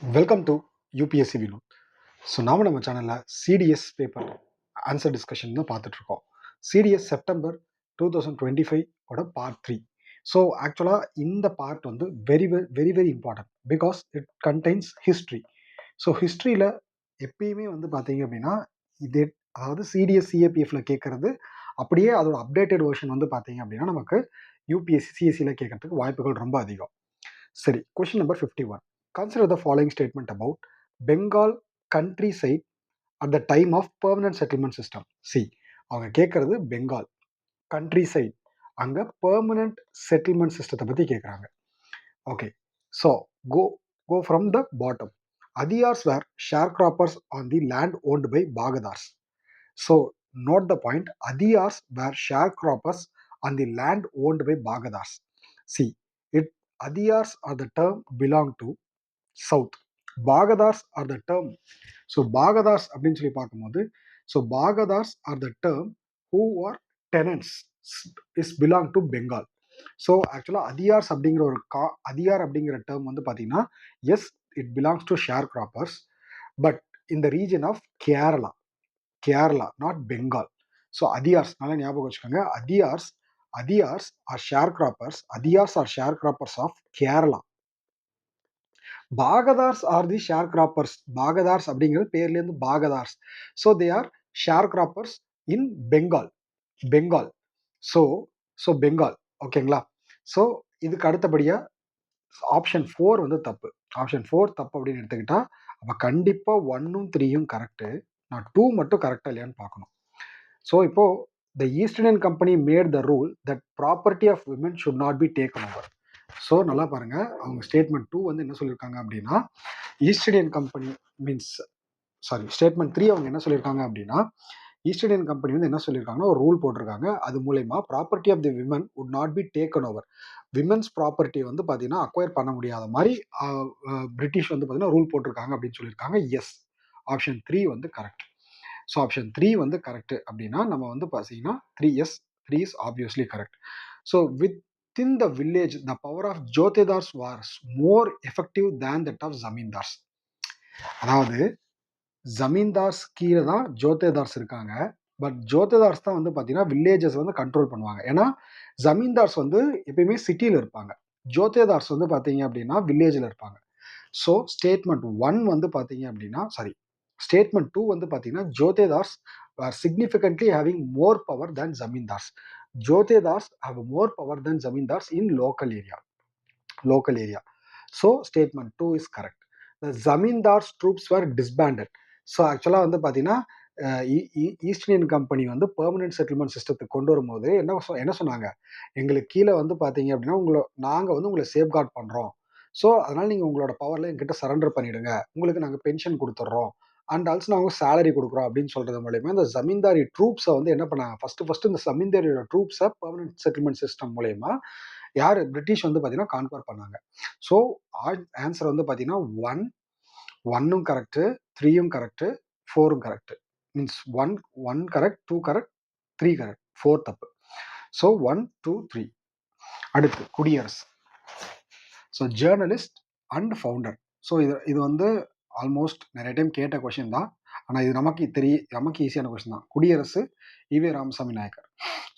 Welcome to UPSC Vinod. So நம்ம சேனலில் CTS paper answer discussion தான் பார்த்துட்ருக்கோம். சிடிஎஸ் செப்டம்பர் 2025 ஓட பார்ட் 3. ஸோ ஆக்சுவலாக இந்த பார்ட் வந்து very very very important because it contains history. So ஹிஸ்ட்ரியில் எப்பயுமே வந்து பார்த்தீங்க அப்படின்னா இதே, அதாவது சிடிஎஸ் சிஏபிஎஃப்ல கேட்குறது அப்படியே அதோட அப்டேட்டட் வெர்ஷன் வந்து பார்த்தீங்க அப்படின்னா நமக்கு யூபிஎஸ்சி சிஎஸ்சியில் கேட்கறதுக்கு வாய்ப்புகள் ரொம்ப அதிகம். சரி, question number 51. Consider the following statement about Bengal countryside at the time of permanent settlement system. See, அவங்க கேட்கறது பெங்கால் கண்ட்ரி சைட், அங்கே பெர்மனன்ட் செட்டில்மெண்ட் சிஸ்டத்தை பற்றி கேட்குறாங்க. Okay, so go from the bottom. Adhiyars were sharecroppers on the land owned by Bhagadars. So note the point, Adhiyars were sharecroppers on the land owned by Bhagadars. See, it Adhiyars are the term belong to south. Bhagadars are the term. So Bhagadars அப்படின்னு சொல்லி பார்க்கும்போது, so Bhagadars are the term who are tenants is belong to Bengal. So ஆக்சுவலாக அதியார்ஸ் அப்படிங்கிற ஒரு அதியார் அப்படிங்கிற term வந்து பார்த்தீங்கன்னா, yes it belongs to sharecroppers, but இந்த region of Kerala not Bengal. So Adhiyars நல்லா ஞாபகம் வச்சுக்கோங்க. Adhiyars are sharecroppers of Kerala. Bhagadars are the sharecroppers. Bhagadars அப்படிங்கிறது பேர்லேருந்து Bhagadars. So they are sharecroppers in Bengal. So Bengal. ஓகேங்களா? ஸோ இதுக்கு அடுத்தபடியாக ஆப்ஷன் 4 வந்து தப்பு. ஆப்ஷன் 4 தப்பு அப்படின்னு எடுத்துக்கிட்டா அப்போ கண்டிப்பாக 1ம் 3யும் கரெக்டு. நான் 2 மட்டும் கரெக்டாக இல்லையான்னு பார்க்கணும். ஸோ இப்போ the East Indian company made the rule that property of women should not be taken over. So நல்லா பாருங்க, அவங்க ஸ்டேட்மெண்ட் 2 வந்து என்ன சொல்லியிருக்காங்க அப்படின்னா, ஈஸ்ட் இந்தியன் கம்பெனி ஸ்டேட்மெண்ட் 3 அவங்க என்ன சொல்லியிருக்காங்க அப்படின்னா, ஈஸ்ட் இந்தியன் கம்பெனி வந்து என்ன சொல்லியிருக்காங்கன்னா ஒரு ரூல் போட்டிருக்காங்க. அது மூலயமா property of the women would not be taken over. Women's property வந்து பார்த்தீங்கன்னா அக்வயர் பண்ண முடியாத மாதிரி பிரிட்டிஷ் வந்து பார்த்தீங்கன்னா ரூல் போட்டிருக்காங்க அப்படின்னு சொல்லியிருக்காங்க. எஸ், ஆப்ஷன் 3 வந்து கரெக்ட். ஸோ ஆப்ஷன் 3 வந்து கரெக்ட் அப்படின்னா நம்ம வந்து பார்த்தீங்கன்னா 3 is obviously correct. So within the village the power of ஜோதேதார்ஸ் was more effective than that of zamindars. அதாவது ஜமீன்தார்ஸ் கீழே தான் ஜோதேதார்ஸ் இருக்காங்க. பட் ஜோதேதார்ஸ் தான் வந்து பார்த்தீங்கன்னா வில்லேஜஸ் வந்து கண்ட்ரோல் பண்ணுவாங்க. ஏன்னா ஜமீன்தார்ஸ் வந்து எப்பயுமே சிட்டியில் இருப்பாங்க, ஜோதேதார்ஸ் வந்து பார்த்தீங்க அப்படின்னா வில்லேஜில் இருப்பாங்க. ஸோ ஸ்டேட்மெண்ட் 1 வந்து பார்த்தீங்க அப்படின்னா ஸ்டேட்மெண்ட் 2 வந்து பார்த்தீங்கன்னா Jotedars are significantly having more power than Zamindars. Jotedars have more power than Zamindars in local area. So statement 2 is correct. The Zamindars troops were disbanded. So ஆக்சுவலாக வந்து பார்த்தீங்கன்னா ஈஸ்ட் இந்தியன் கம்பெனி வந்து பெர்மனன்ட் செட்டில்மெண்ட் சிஸ்டத்துக்கு கொண்டு வரும்போது என்ன சொன்னாங்க, எங்களுக்கு கீழே வந்து பார்த்தீங்க அப்படின்னா நாங்கள் வந்து உங்களை சேஃப்கார்ட் பண்ணுறோம். ஸோ அதனால் நீங்கள் உங்களோட பவரில் எங்கிட்ட சரண்டர் பண்ணிவிடுங்க, உங்களுக்கு நாங்கள் பென்ஷன் கொடுத்துட்றோம், அண்ட் ஆல்சோ நாங்கள் சேலரி கொடுக்குறோம் அப்படின்னு சொல்கிறது மூலயமா இந்த ஜமீன்தாரி ட்ரூப்ஸை வந்து என்ன பண்ணாங்க, ஃபஸ்ட்டு இந்த ஜமீன்தாரியோட ட்ரூப்ஸை பெர்மனன்ட் செட்டில்மெண்ட் சிஸ்டம் மூலயமா யார் பிரிட்டிஷ் வந்து பார்த்தீங்கன்னா கான்கவர் பண்ணாங்க. ஸோ ஆன்சர் வந்து பார்த்தீங்கன்னா 1ம் கரெக்டு, 3யும் கரெக்டு, 4ம் correct. Means 1 correct, 2 correct, 3 correct, 4 தப்பு. ஸோ 1, 2, 3. அடுத்து Kudiyarasu. So journalist and founder. So இது வந்து ஆல்மோஸ்ட் நிறைய டைம் கேட்ட கொஷின் தான், ஆனால் இது நமக்கு ஈஸியான கொஷின் தான். குடியரசு ஈவே ராமசாமி நாயக்கர்.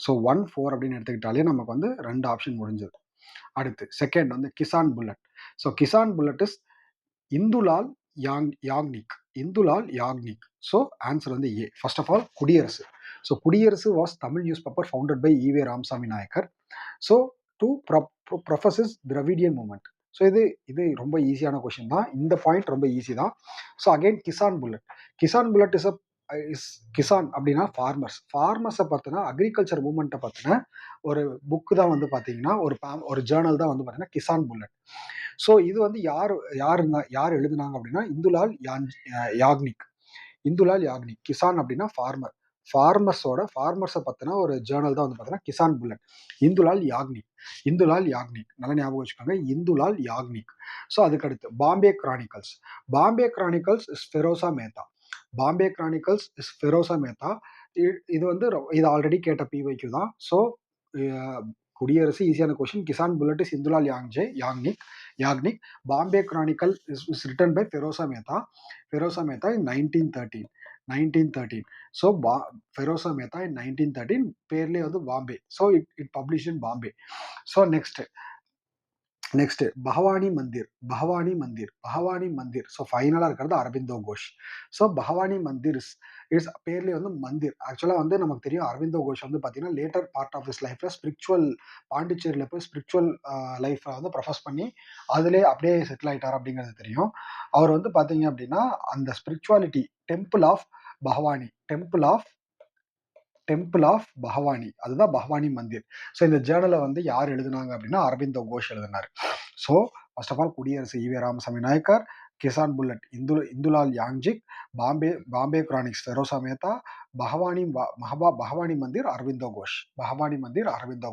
ஸோ 1, 4 அப்படின்னு எடுத்துக்கிட்டாலே நமக்கு வந்து 2 ஆப்ஷன் முடிஞ்சது. அடுத்து செகண்ட் வந்து Kisan bullet. So Kisan bullet is Indulal Yagnik. So answer வந்து A. First of all Kudiyarasu. So Kudiyarasu was Tamil newspaper founded by EV Ramasamy Naicker. So to professes Dravidian movement. So இது ரொம்ப ஈஸியான கொஷின் தான், இந்த பாயிண்ட் ரொம்ப ஈஸி தான். So again Kisan bullet is Kisan அப்படின்னா ஃபார்மர்ஸை பார்த்தினா அக்ரிகல்ச்சர் மூமெண்ட்டை பார்த்தினா ஒரு புக்கு தான் வந்து பார்த்தீங்கன்னா ஒரு ஜேர்னல் தான் வந்து பார்த்தீங்கன்னா கிசான் புல்லட். ஸோ இது வந்து யார் எழுதுனாங்க அப்படின்னா இந்துலால் யாக்னிக். கிசான் அப்படின்னா ஃபார்மர்ஸை பற்றின ஒரு ஜேர்னல் தான் வந்து பார்த்தீங்கன்னா கிசான் புல்லட். இந்துலால் யாக்னிக் நல்லா ஞாபகம் வச்சுக்கோங்க, இந்துலால் யாக்னிக். ஸோ அதுக்கடுத்து பாம்பே கிரானிக்கல்ஸ் இஸ் ஃபெரோசா மேத்தா. இது வந்து இது ஆல்ரெடி கேட்ட பிவைக்யூ தான். ஸோ குடியரசு ஈஸியான question. Kisan bullet is Indulal Yagnik. Yagnik. Bombay chronicle is written by ஃபெரோசா Mehta. ஃபெரோசா Mehta in 1913. 1913. So ஃபெரோசா Mehta இன் 1913 பேர்லேயே வந்து Bombay. So it publish in Bombay. So next பகவானி Mandir. பகவானி Mandir. So ஃபைனலாக இருக்கிறது அரபிந்தோ கோஷ். ஸோ பகவானி மந்திர் இஸ் பேர்லேயே வந்து மந்திர். ஆக்சுவலாக வந்து நமக்கு தெரியும் அரவிந்தோ கோஷ் வந்து பார்த்தீங்கன்னா லேட்டர் பார்ட் ஆஃப் ஹிஸ் லைஃப்ல ஸ்பிரிச்சுவல் பாண்டிச்சேரியில் போய் ஸ்பிரிச்சுவல் லைஃப்பை வந்து ப்ரொஃபஸ் பண்ணி அதிலே அப்படியே செட்டில் ஆயிட்டார் அப்படிங்கிறது தெரியும். அவர் வந்து பார்த்தீங்க அப்படின்னா அந்த spirituality temple of பகவானி, temple of பகவானி, அதுதான் பகவானி மந்திர். ஸோ இந்த ஜேர்னலை வந்து யார் எழுதுனாங்க அப்படின்னா அரவிந்தோ கோஷ் எழுதினார். ஸோ ஃபர்ஸ்ட் ஆஃப் ஆல் குடியரசு EV Ramasamy Nayakkar, Kisan bullet Indulal யாங்ஜிக், Bombay கிரானிக்ஸ் ஃபெரோசா Mehta, பகவானி Mandir Aurobindo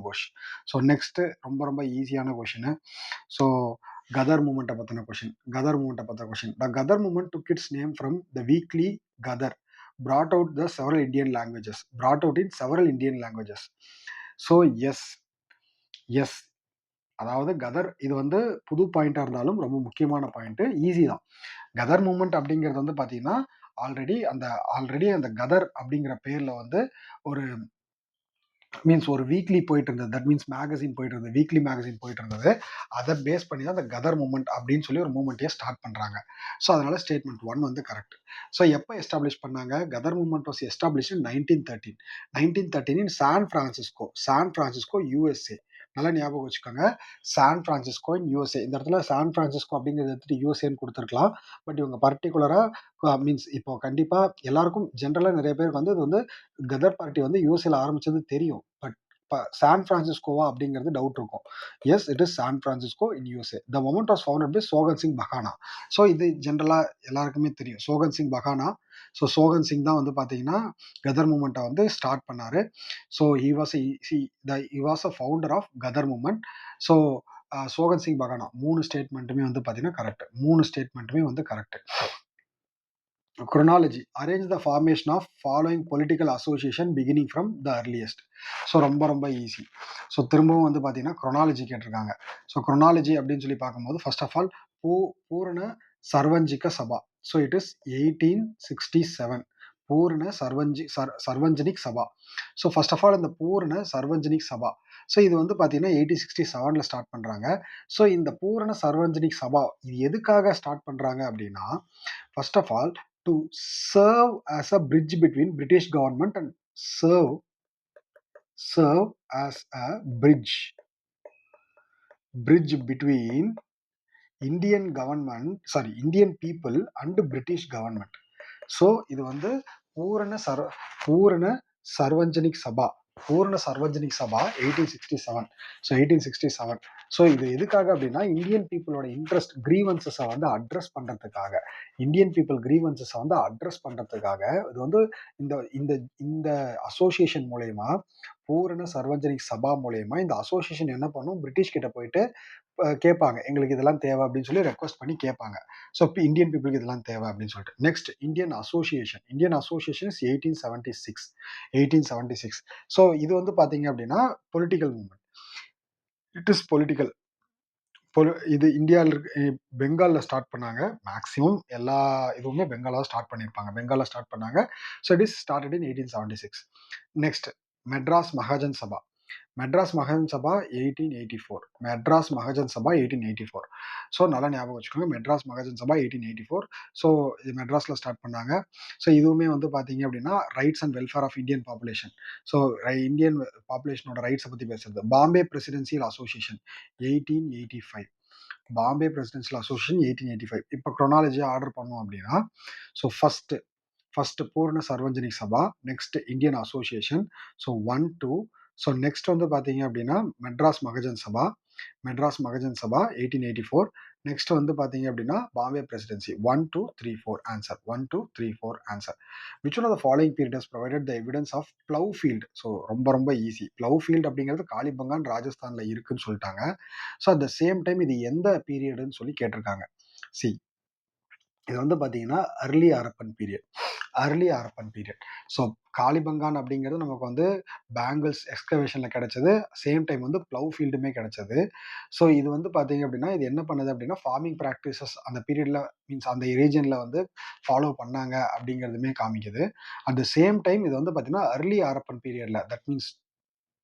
Ghosh. So next ரொம்ப ரொம்ப ஈஸியான கொஷின். ஸோ கதர் மூமெண்ட்டை பற்றின question. The Ghadar movement took its name from the weekly Ghadar brought out in several Indian languages. So yes. அதாவது கதர் இது வந்து புது பாயிண்டா இருந்தாலும் ரொம்ப முக்கியமான பாயிண்ட், ஈஸி தான். கதர் மூமெண்ட் அப்படிங்கிறது வந்து பாத்தீங்கன்னா ஆல்ரெடி அந்த கதர் அப்படிங்கிற பேர்ல வந்து ஒரு ஒரு வீக்லி போயிட்டு இருந்தது. தட் மீன்ஸ் மேகசின் போயிட்டு இருந்தது, வீக்லி மேகசின் போயிட்டு இருந்தது. அதை பேஸ் பண்ணி தான் அந்த கதர் மூமெண்ட் அப்படின்னு சொல்லி ஒரு மூமெண்ட்டையே ஸ்டார்ட் பண்றாங்க. ஸோ அதனால ஸ்டேட்மெண்ட் 1 வந்து கரெக்ட். ஸோ எப்போ எஸ்டாப்ளிஷ் பண்ணாங்க? Ghadar movement was establish in 1913 in San Francisco USA. நல்லா ஞாபகம் வச்சுக்கோங்க, சான் பிரான்சிஸ்கோ இன் USA. இந்த இடத்துல சான் பிரான்சிஸ்கோ அப்படிங்கிறது எடுத்துட்டு USAன்னு கொடுத்துருக்கலாம். பட் இவங்க பர்டிகுலரா இப்போ கண்டிப்பா எல்லாருக்கும் ஜென்ரலா நிறைய பேருக்கு வந்து இது வந்து கதர் பார்ட்டி வந்து யூஎஸ்ஏல ஆரம்பிச்சது தெரியும். பட் சான் பிரான்சிஸ்கோவா அப்படிங்கிறது டவுட் இருக்கும். Yes, it is San Francisco in USA. The movement was founded by Sohan Singh பகானா. ஸோ இது ஜென்ரலா எல்லாருக்குமே தெரியும், சோகன் சிங் பகானா. ஸோ சோகன் சிங் தான் வந்து பார்த்தீங்கன்னா கதர் மூமெண்ட்டை வந்து ஸ்டார்ட் பண்ணாரு. So he was a founder of Ghadar movement. So Sohan Singh பகானா. 3 ஸ்டேட்மெண்ட்டுமே வந்து பார்த்தீங்கன்னா correct. Chronology. Arrange the formation of following political association beginning from the earliest. So ரொம்ப ஈஸி. ஸோ திரும்பவும் வந்து பார்த்தீங்கன்னா chronology கேட்டிருக்காங்க. ஸோ chronology அப்படின்னு சொல்லி பார்க்கும்போது first of all Poorna Sarvajanik Sabha. So it is 1867. Poorna Sarvajanik Sabha. So first of all இந்த பூர்ண சர்வஞ்சனிக் சபா, ஸோ இது வந்து பார்த்தீங்கன்னா 1867 ஸ்டார்ட் பண்ணுறாங்க. ஸோ இந்த பூரண சர்வஞ்சனிக் சபா இது எதுக்காக ஸ்டார்ட் பண்ணுறாங்க அப்படின்னா, first of all to serve as a bridge between British government and serve as a bridge between Indian people and British government. So இது வந்து பூரண சர்வஞ்சனிக் சபா 1867. ஸோ 1867. ஸோ இது எதுக்காக அப்படின்னா இந்தியன் பீப்புளோட இன்ட்ரெஸ்ட் கிரீவன்சஸை வந்து அட்ரஸ் பண்றதுக்காக இது வந்து இந்த அசோசியேஷன் மூலயமா, பூரண சர்வஞ்சனிக் சபா மூலயமா இந்த அசோசியேஷன் என்ன பண்ணும், பிரிட்டிஷ் கிட்ட போயிட்டு கேட்பாங்க, எங்களுக்கு இதெல்லாம் தேவை அப்படின்னு சொல்லி ரெக்வஸ்ட் பண்ணி கேட்பாங்க. ஸோ இப்போ இந்தியன் பீப்புளுக்கு இதெல்லாம் தேவை அப்படின்னு சொல்லிட்டு. Next Indian association is 1876. So இது வந்து பார்த்தீங்க அப்படின்னா political movement. It is political. இது இந்தியாவில் பெங்காலில் ஸ்டார்ட் பண்ணாங்க. மேக்ஸிமம் எல்லா இதுவுமே பெங்காலில் ஸ்டார்ட் பண்ணாங்க. So it is started in 1876. Next Madras Mahajan Sabha 1884. So நல்லா ஞாபகம் வச்சுக்கோங்க, மெட்ராஸ் மகாஜன் சபா 1884. ஸோ இது மெட்ராஸில் ஸ்டார்ட் பண்ணாங்க. ஸோ இதுவுமே வந்து பார்த்தீங்க அப்படின்னா rights and welfare of Indian population. So Indian பாப்புலேஷனோட ரைட்ஸை பற்றி பேசுறது. Bombay presidential association 1885. இப்போ குரோனாலஜியை ஆர்டர் பண்ணோம் அப்படின்னா, so first Poorna Sarvajanik Sabha, next Indian association, so 1, 2. So நெக்ஸ்ட் வந்து பார்த்தீங்க அப்படின்னா மெட்ராஸ் மகஜன் சபா 1884. நெக்ஸ்ட் வந்து பார்த்தீங்க அப்படின்னா Bombay presidency 1, 2, 3, 4 answer. 1, 2, 3, 4 answer. Which one of the following period has provided the evidence of plough field. So ரொம்ப ஈஸி. ப்ளவ் ஃபீல்ட் அப்படிங்கிறது காலிபங்கான் ராஜஸ்தான்ல இருக்குன்னு சொல்லிட்டாங்க. So at the same time இது எந்த பீரியட்னு சொல்லி கேட்டிருக்காங்க. இது வந்து பார்த்தீங்கன்னா early Harappan period. Early Harappan period. So Kalibangan அப்படிங்கிறது நமக்கு வந்து பேங்கிள்ஸ் எக்ஸ்கவேஷனில் கிடைச்சது, சேம் டைம் வந்து ப்ளவ் ஃபீல்டுமே கிடைச்சது. ஸோ இது வந்து பார்த்தீங்க அப்படின்னா இது என்ன பண்ணுது அப்படின்னா ஃபார்மிங் ப்ராக்டிசஸ் அந்த பீரியடில் மீன்ஸ் அந்த ரீஜனில் வந்து ஃபாலோ பண்ணாங்க அப்படிங்கிறதுமே காமிக்குது. அட் த சேம் டைம் இது வந்து பார்த்தீங்கன்னா அர்லி ஹாரப்பன் பீரியடில், that means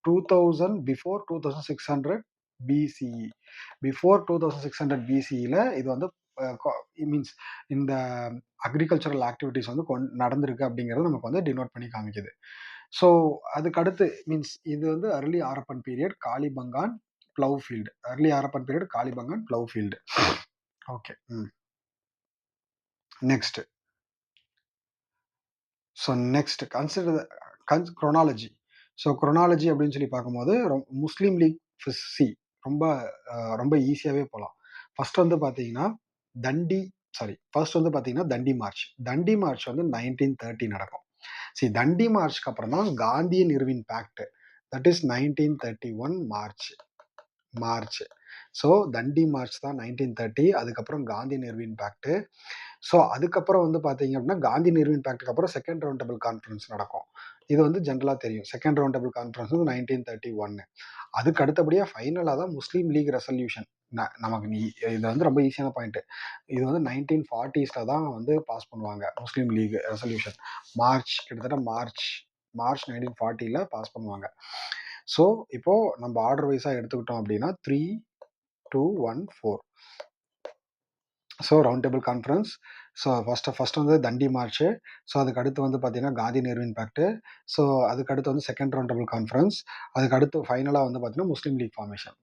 2000 before 2600 BCE, before 2600 பிசிஇல இது வந்து மீன்ஸ் இந்த அக்ரிகல்ச்சரல் ஆக்டிவிட்டிஸ் வந்து நடந்திருக்கு அப்படிங்கிறது நமக்கு வந்து டினோட் பண்ணி காமிக்குது. ஸோ அதுக்கு அடுத்து மீன்ஸ் இது வந்து early Harappan period Kalibangan plough field, early Harappan period Kalibangan plough field. Okay. Next. So next consider chronology. So chronology அப்படின்னு சொல்லி பார்க்கும்போது முஸ்லீம் லீக் சி ரொம்ப ரொம்ப ஈஸியாகவே போகலாம். ஃபர்ஸ்ட் வந்து பார்த்தீங்கன்னா ஃபர்ஸ்ட் வந்து பார்த்தீங்கன்னா தண்டி மார்ச். தண்டி மார்ச் வந்து 1930 நடக்கும். சரி, தண்டி மார்ச்க்கு அப்புறம் தான் காந்தியன் Irwin pact, that is 1931 March. So Dandi March தான் 1930. அதுக்கப்புறம் காந்தியன் இர்வின் பேக்ட். ஸோ அதுக்கப்புறம் வந்து பார்த்தீங்க அப்படின்னா காந்தி நிறுவன் பேக்டுக்கு அப்புறம் செகண்ட் ரவுண்ட் டேபிள் கான்ஃபரன்ஸ் நடக்கும். இது வந்து ஜென்ரலாக தெரியும். செகண்ட் ரவுண்ட் டேபிள் கான்ஃபரன்ஸ் வந்து 1931. அதுக்கு அடுத்தபடியாக ஃபைனலாக தான் முஸ்லீம் லீக் ரெசல்யூஷன். நமக்கு இது வந்து ரொம்ப ஈஸியான பாயிண்ட். இது வந்து 1940s தான் வந்து பாஸ் பண்ணுவாங்க முஸ்லீம் லீக் ரெசல்யூஷன். கிட்டத்தட்ட மார்ச் 1940 பாஸ் பண்ணுவாங்க. ஸோ இப்போ நம்ம ஆர்டர் வைஸாக எடுத்துக்கிட்டோம் அப்படின்னா 3, 2, 1, 4. So round table conference. So first வந்து தண்டி மார்ச். ஸோ அதுக்கு அடுத்து வந்து பார்த்தீங்கன்னா காந்தி நிறுவன் பேக்ட். ஸோ அதுக்கு அடுத்து வந்து செகண்ட் ரவுண்ட் டேபிள் கான்ஃபரன்ஸ். அதுக்கு அடுத்து ஃபைனலாக வந்து பார்த்தீங்கன்னா Muslim League formation.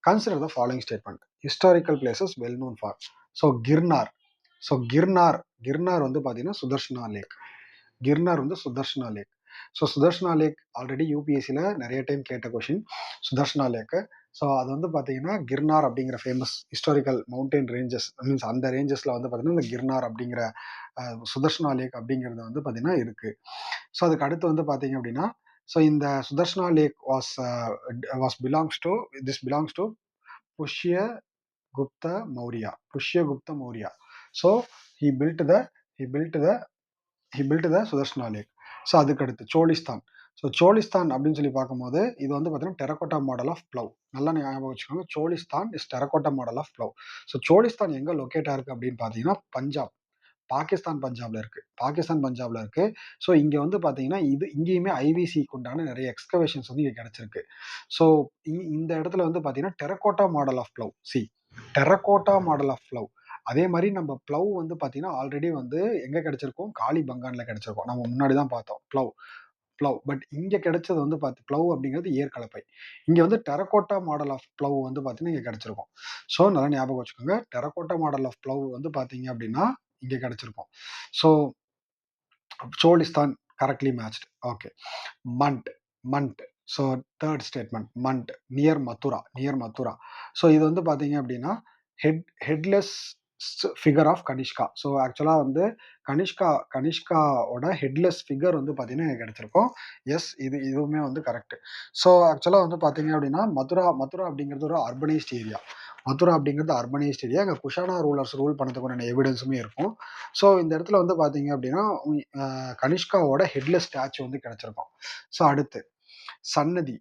Consider the following statement. Historical places well known for. So Girnar. Girnar வந்து பார்த்தீங்கன்னா Sudarshana lake. So Sudarshana lake already யூபிஎஸ்சியில் நிறைய டைம் கேட்ட கொஷின் சுதர்ஷனா லேக்கு. ஸோ அது வந்து பார்த்தீங்கன்னா கிர்னார் அப்படிங்கிற famous historical mountain ranges means அந்த ரேஞ்சஸில் வந்து பார்த்தீங்கன்னா இந்த கிர்னார் அப்படிங்கிற சுதர்ஷனா லேக் அப்படிங்கிறது வந்து பார்த்தீங்கன்னா இருக்குது. ஸோ அதுக்கு அடுத்து வந்து பார்த்தீங்க அப்படின்னா ஸோ இந்த Sudarshana lake belongs to Pushyagupta Maurya. So he built the Sudarshana lake. So அதுக்கு அடுத்து சோலிஸ்தான் அப்படின்னு சொல்லி பார்க்கும்போது இது வந்து பார்த்தீங்கன்னா டெரகோட்டா மாடல் ஆஃப் ப்ளவ். நல்லா ஞாபகம் வச்சுக்கோங்க, Cholistan is terracotta model of plough. So Cholistan எங்கே லொக்கேட் ஆயிருக்கு அப்படின்னு பார்த்தீங்கன்னா பஞ்சாப், பாகிஸ்தான் பஞ்சாப்ல இருக்கு. ஸோ இங்கே வந்து பார்த்தீங்கன்னா இங்கேயுமே ஐவிசிக்கு உண்டான நிறைய எக்ஸ்கவேஷன்ஸ் வந்து இங்கே கிடைச்சிருக்கு. ஸோ இந்த இடத்துல வந்து பார்த்தீங்கன்னா டெரகோட்டா மாடல் ஆஃப் ப்ளவ். அதே மாதிரி நம்ம ப்ளவ் வந்து பார்த்தீங்கன்னா ஆல்ரெடி வந்து எங்கே கிடைச்சிருக்கோம், காளிபங்கான்ல கிடைச்சிருக்கோம். நம்ம முன்னாடி தான் பார்த்தோம் ப்ளவ். பட் இங்கே கிடைச்சது வந்து ப்ளவ் அப்படிங்கிறது ஏற்கலப்பை. இங்கே வந்து டெரகோட்டா மாடல் ஆஃப் ப்ளவ் வந்து பார்த்தீங்கன்னா இங்கே கிடைச்சிருக்கும். ஸோ நல்லா ஞாபகம் வச்சுக்கோங்க, டெரகோட்டா மாடல் ஆஃப் ப்ளவ் வந்து பார்த்தீங்க அப்படின்னா இங்கே கிடைச்சிருக்கும். So Cholistan correctly matched. Okay. Mat. So third statement Mat near Mathura. So இது வந்து பார்த்தீங்க அப்படின்னா headless figure of Kanishka. So ஆக்சுவலாக வந்து கனிஷ்காவோட ஹெட்லெஸ் ஃபிகர் வந்து பார்த்தீங்கன்னா கிடைச்சிருக்கும். எஸ், இதுவுமே வந்து கரெக்ட். ஸோ ஆக்சுவலாக வந்து பார்த்தீங்க அப்படின்னா மதுரா அப்படிங்கிறது ஒரு அர்பனைஸ்ட் ஏரியா. அங்கே குஷானா ரூலர்ஸ் ரூல் பண்ணதுக்கான எவிடன்ஸுமே இருக்கும். ஸோ இந்த இடத்துல வந்து பார்த்தீங்க அப்படின்னா கனிஷ்காவோட ஹெட்லெஸ் ஸ்டாச்சு வந்து கிடைச்சிருக்கும். ஸோ அடுத்து சன்னதி.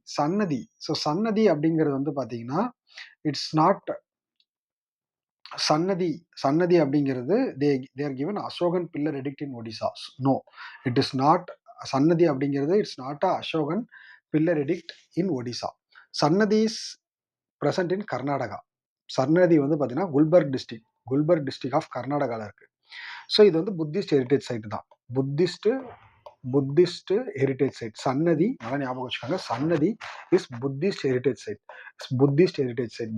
ஸோ சன்னதி அப்படிங்கிறது வந்து பார்த்தீங்கன்னா இட்ஸ் நாட் சன்னதி அப்படிங்கிறது they are given Ashokan pillar edict in Odisha. No, it is not. Sannati அப்படிங்கிறது it's not a Ashokan pillar edict in Odisha. Sannati is present in Karnataka. சன்னதி வந்து பார்த்தீங்கன்னா குல்பர்க் டிஸ்ட்ரிக்ட் ஆஃப் கர்நாடகாவில் இருக்கு. ஸோ இது வந்து புத்திஸ்ட் ஹெரிட்டேஜ் சைட் தான். Buddhist heritage site Sannati. நல்லா ஞாபகம் வச்சுக்கோங்க, Sannati is Buddhist heritage site. Buddhist heritage site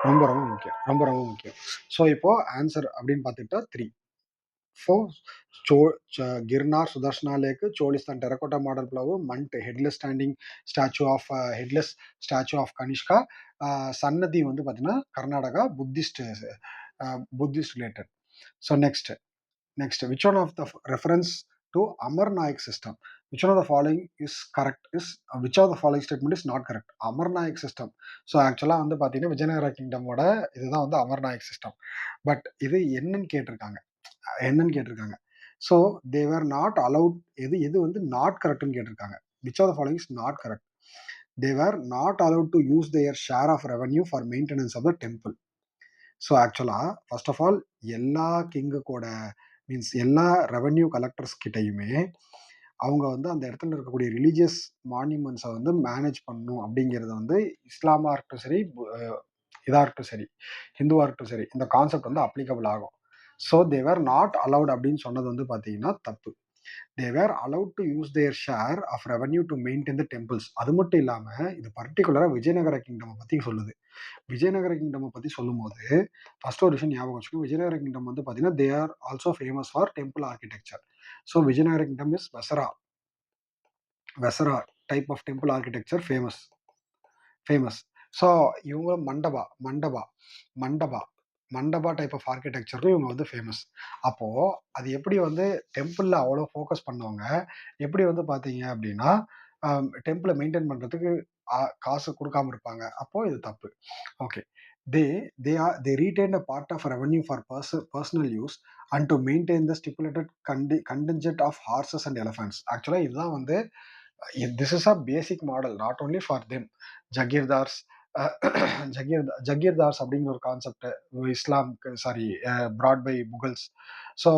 ரொம்ப முக்கியம். ஸோ இப்போ ஆன்சர் அப்படின்னு பார்த்துக்கிட்டா 3, 4 Girnar Sudarshana lake, Cholistan terracotta model plough, Mat headless statue of Kanishka, Sannati வந்து பார்த்தீங்கன்னா Karnataka Buddhist related. So next which one of the reference to Amar Nayak system. which one of the following is correct is which of the following statement is not correct? Amarnayak system. So ஆக்சுவலாக வந்து பார்த்தீங்கன்னா விஜயநகர கிங்டமோட இதுதான் வந்து அமர்நாயக் system. But இது என்னன்னு கேட்டிருக்காங்க. So Thevar not allowed, எது வந்து நாட் கரெக்ட்னு கேட்டிருக்காங்க. Which of the following is not correct? They were not allowed to use their share of revenue for maintenance of the temple. So ஆக்சுவலாக ஃபர்ஸ்ட் ஆஃப் ஆல் எல்லா கிங்குக்கூட மீன்ஸ் எல்லா revenue collectors கிட்டையுமே அவங்க வந்து அந்த இடத்துல இருக்கக்கூடிய ரிலீஜியஸ் மான்யூமெண்ட்ஸை வந்து மேனேஜ் பண்ணணும் அப்படிங்கிறது வந்து இஸ்லாமாக இருக்கட்டும் சரி, இதாக இருக்கட்டும் சரி, ஹிந்துவாக இருக்கட்டும் சரி, இந்த கான்செப்ட் வந்து அப்ளிகபிள் ஆகும். ஸோ தேவர் நாட் அலவுட் அப்படின்னு சொன்னது வந்து பார்த்தீங்கன்னா தப்பு. They were allowed to use their share of revenue to maintain the temples. அது மட்டும் இல்லாமல் இது பர்டிகுலராக விஜயநகர கிங்டம் பற்றி சொல்லுது. விஜயநகர கிங்டம் பற்றி சொல்லும் போது ஃபர்ஸ்ட் ஒரு விஷயம் ஞாபகம் வச்சுக்கணும். விஜயநகர கிங்டம் வந்து பார்த்தீங்கன்னா they are also famous for temple architecture. So Vijayanagara kingdom is Vesara type of temple architecture famous. So இவங்க மண்டபா டைப் ஆஃப் ஆர்கிடெக்சரும் இவங்க வந்து ஃபேமஸ். அப்போது அது எப்படி வந்து டெம்பிளில் அவ்வளோ ஃபோக்கஸ் பண்ணவங்க எப்படி வந்து பார்த்தீங்க அப்படின்னா டெம்பிளை மெயின்டைன் பண்ணுறதுக்கு காசு கொடுக்காம இருப்பாங்க? அப்போது இது தப்பு. Okay, they retained a part of revenue for personal use and to maintain the stipulated contingent of horses and elephants. ஆக்சுவலாக இதுதான் வந்து this is a basic model not only for them. ஜகீர்தார்ஸ் jagirdars அப்படிங்கிற ஒரு கான்செப்ட் இஸ்லாம்க்கு brought by முகல்ஸ். ஸோ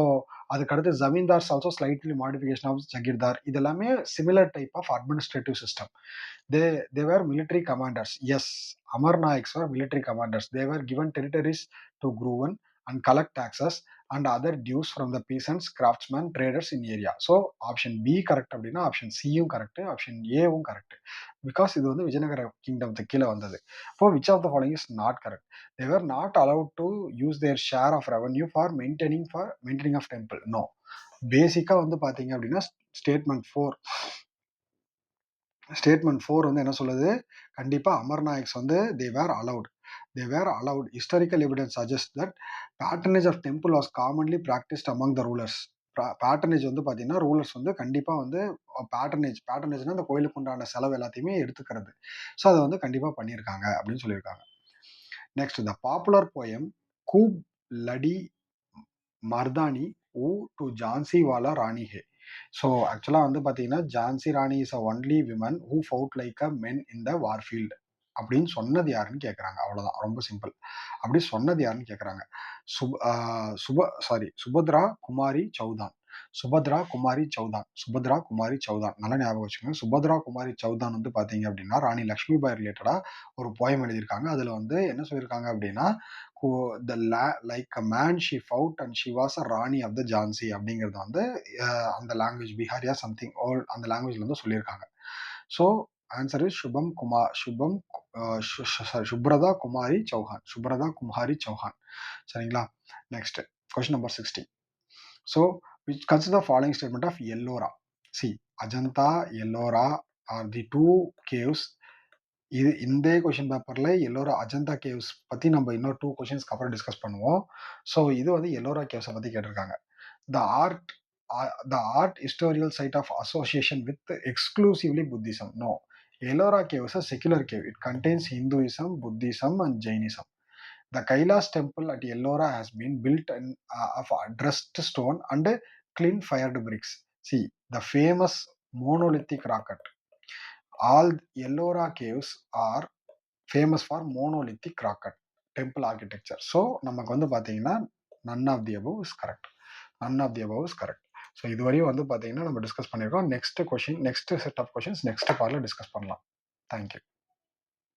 அதுக்கடுத்து zamindars also slightly modification of jagirdar. இது எல்லாமே similar type of administrative system. they were military commanders. Yes, Amarnaiks were military commanders. They were given territories to govern and collect taxes and other dues from the peasants, craftsmen, traders in area. So option B correct அப்படின்னா option சியும் correct, option ஏவும் correct. Because இது வந்து விஜயநகர கிங்டம்க்கு கீழே வந்தது. அப்போ which of the following is not correct? they were not allowed to use their share of revenue for maintaining of temple. No. பேசிக்காக வந்து பார்த்தீங்க அப்படின்னா ஸ்டேட்மெண்ட் 4 வந்து என்ன சொல்லுது? கண்டிப்பாக அமர்நாயக்ஸ் வந்து they were allowed. Historical evidence suggests that patronage of temple was commonly practiced among the rulers. Patronage வந்து பார்த்தீங்கன்னா ரூலர்ஸ் வந்து கண்டிப்பாக வந்து பேட்டர்னேஜ்னா அந்த கோயிலுக்கு உண்டான செலவு எல்லாத்தையுமே எடுத்துக்கிறது. ஸோ அதை வந்து கண்டிப்பாக பண்ணியிருக்காங்க அப்படின்னு சொல்லியிருக்காங்க. நெக்ஸ்ட், த பாப்புலர் போயம் கூப் லடி மர்தானி ஊ டு ஜான்சி வாலா ராணி ஹே. ஸோ ஆக்சுவலாக வந்து பார்த்தீங்கன்னா Jhansi Rani is a only women who fought like a men in the warfield அப்படின்னு சொன்னது யாருன்னு கேட்குறாங்க. அவ்வளோதான், ரொம்ப சிம்பிள். அப்படி சொன்னது யாருன்னு கேட்குறாங்க. சுபத்ரா குமாரி சௌதான். நல்லா ஞாபகம் வச்சுக்கோங்க. சுபத்ரா குமாரி சௌதான் வந்து பார்த்தீங்க அப்படின்னா ராணி லக்ஷ்மிபாய் ரிலேட்டடாக ஒரு போயம் எழுதியிருக்காங்க. அதில் வந்து என்ன சொல்லியிருக்காங்க அப்படின்னா like a man she fought and she was a Rani of the Jhansi அப்படிங்கிறது வந்து அந்த லாங்குவேஜ் பிஹாரியா சம்திங் ஓல்ட் அந்த லாங்குவேஜ்ல வந்து சொல்லியிருக்காங்க. ஸோ ஆன்சர் இஸ் சுப்ரதா குமாரி சௌஹான். சரிங்களா? Next question number 16. So which consider the following statement of Ellora. See, Ajanta, Ellora are the two caves. இது இந்த கொஷின் பேப்பரில் எல்லோரா அஜந்தா கேவ்ஸ் பற்றி நம்ம இன்னொரு 2 கொஷின்ஸ்க்கு அப்புறம் டிஸ்கஸ் பண்ணுவோம். ஸோ இது வந்து எல்லோரா கேவ்ஸை பற்றி கேட்டிருக்காங்க. The art historical site of association with exclusively Buddhism. No, Ellora cave is a secular cave. It contains Hinduism, Buddhism and Jainism. The Kailash temple at Ellora has been built of dressed stone and clean fired bricks. See, the famous monolithic rock cut. All Ellora caves are famous for monolithic rock cut temple architecture. So நமக்கு வந்து பார்த்தீங்கன்னா none of the above is correct. So இதுவரையும் வந்து பார்த்தீங்கன்னா நம்ம discuss பண்ணியிருக்கோம். Next set of questions next பார்ட்டில் discuss பண்ணலாம். தேங்க்யூ.